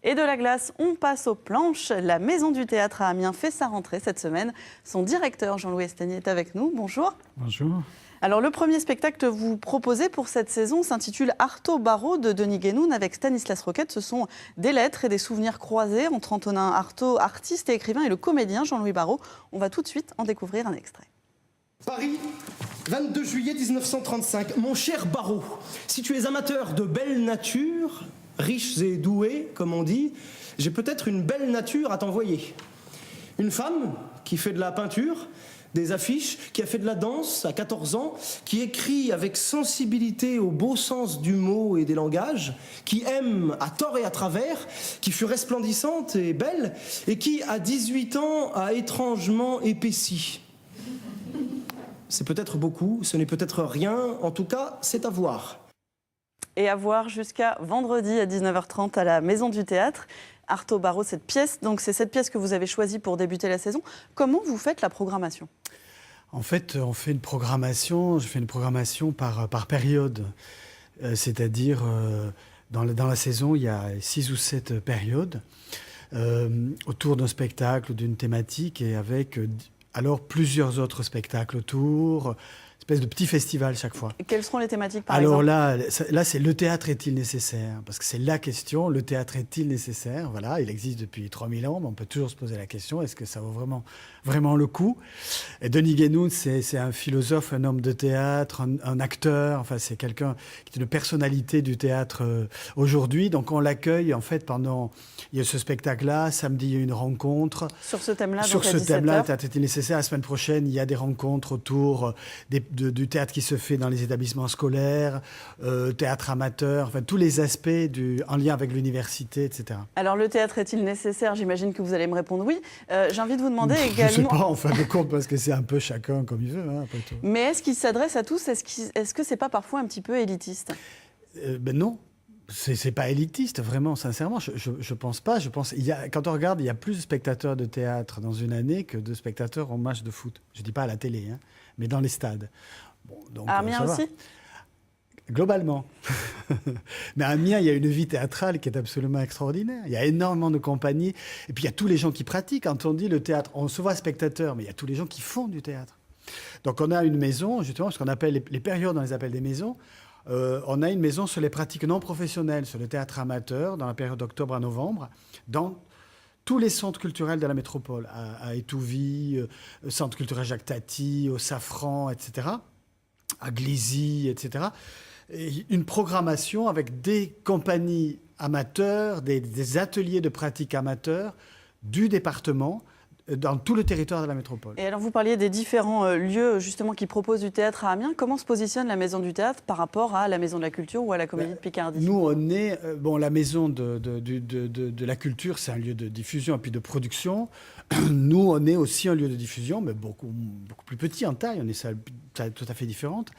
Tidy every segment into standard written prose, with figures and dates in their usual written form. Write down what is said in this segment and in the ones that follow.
Et de la glace, on passe aux planches. La Maison du Théâtre à Amiens fait sa rentrée cette semaine. Son directeur, Jean-Louis Estagnier, est avec nous. Bonjour. Bonjour. Alors, le premier spectacle que vous proposez pour cette saison s'intitule Artaud Barraud de Denis Guénoun avec Stanislas Roquette. Ce sont des lettres et des souvenirs croisés entre Antonin Artaud, artiste et écrivain, et le comédien Jean-Louis Barraud. On va tout de suite en découvrir un extrait. Paris, 22 juillet 1935. Mon cher Barraud, si tu es amateur de belle nature, riches et doués, comme on dit, j'ai peut-être une belle nature à t'envoyer. Une femme qui fait de la peinture, des affiches, qui a fait de la danse à 14 ans, qui écrit avec sensibilité au beau sens du mot et des langages, qui aime à tort et à travers, qui fut resplendissante et belle, et qui, à 18 ans, a étrangement épaissi. C'est peut-être beaucoup, ce n'est peut-être rien, en tout cas, c'est à voir. Et à voir jusqu'à vendredi à 19h30 à la Maison du Théâtre. Artaud Barraud, cette pièce, donc c'est cette pièce que vous avez choisie pour débuter la saison. Comment vous faites la programmation ? En fait, on fait une programmation, je fais une programmation par période. C'est-à-dire, dans la saison, il y a 6 ou 7 périodes autour d'un spectacle ou d'une thématique et avec alors plusieurs autres spectacles autour. Espèce de petit festival chaque fois. Et quelles seront les thématiques par exemple ? Alors là, c'est le théâtre est-il nécessaire ? Parce que c'est la question, le théâtre est-il nécessaire ? Voilà, il existe depuis 3000 ans, mais on peut toujours se poser la question, est-ce que ça vaut vraiment le coup ? Et Denis Guénoun, c'est un philosophe, un homme de théâtre, un acteur, enfin c'est quelqu'un qui est une personnalité du théâtre aujourd'hui. Donc on l'accueille en fait pendant, il y a ce spectacle-là, samedi il y a une rencontre. Sur ce thème-là, sur donc à ce 17h. thème-là, le théâtre est-il nécessaire ? La semaine prochaine, il y a des rencontres autour du théâtre qui se fait dans les établissements scolaires, théâtre amateur, enfin tous les aspects en lien avec l'université, etc. Alors le théâtre est-il nécessaire ? J'imagine que vous allez me répondre oui. J'ai envie de vous demander également... Je ne sais pas en fin de compte parce que c'est un peu chacun comme il veut. Hein, après tout. Mais est-ce qu'il s'adresse à tous ? Est-ce que c'est pas parfois un petit peu élitiste ? Ben non. C'est pas élitiste, vraiment, sincèrement. Je pense pas. Quand on regarde, il y a plus de spectateurs de théâtre dans une année que de spectateurs au match de foot. Je dis pas à la télé, hein, mais dans les stades. Bon, donc, à Amiens aussi ? Globalement. Mais à Amiens, il y a une vie théâtrale qui est absolument extraordinaire. Il y a énormément de compagnies. Et puis, il y a tous les gens qui pratiquent. Quand on dit le théâtre, on se voit spectateur, mais il y a tous les gens qui font du théâtre. Donc, on a une maison, justement, ce qu'on appelle les périodes, on les appelle des maisons. On a une maison sur les pratiques non professionnelles, sur le théâtre amateur, dans la période d'octobre à novembre, dans tous les centres culturels de la métropole, à Étouville, centre culturel Jacques Tati, au Safran, etc., à Glizy, etc. Et une programmation avec des compagnies amateurs, des ateliers de pratique amateurs du département, dans tout le territoire de la métropole. Et alors vous parliez des différents lieux justement qui proposent du théâtre à Amiens. Comment se positionne la Maison du Théâtre par rapport à la Maison de la Culture ou à la Comédie de Picardie ? Nous, on est... la Maison de la Culture, c'est un lieu de diffusion et puis de production. Nous, on est aussi un lieu de diffusion, mais beaucoup plus petit en taille. On est ça tout à fait différente.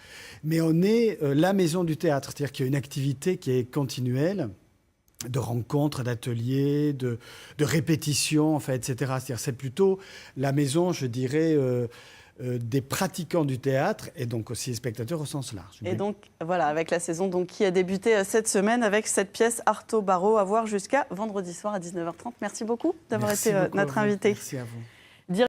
Mais on est la Maison du Théâtre, c'est-à-dire qu'il y a une activité qui est continuelle, de rencontres, d'ateliers, de répétitions, enfin, etc. C'est-à-dire c'est plutôt la maison, je dirais, des pratiquants du théâtre et donc aussi les spectateurs au sens large. Et donc, voilà, avec la saison donc, qui a débuté cette semaine avec cette pièce Artaud Barraud à voir jusqu'à vendredi soir à 19h30. Merci beaucoup d'avoir été notre invité. Merci à vous.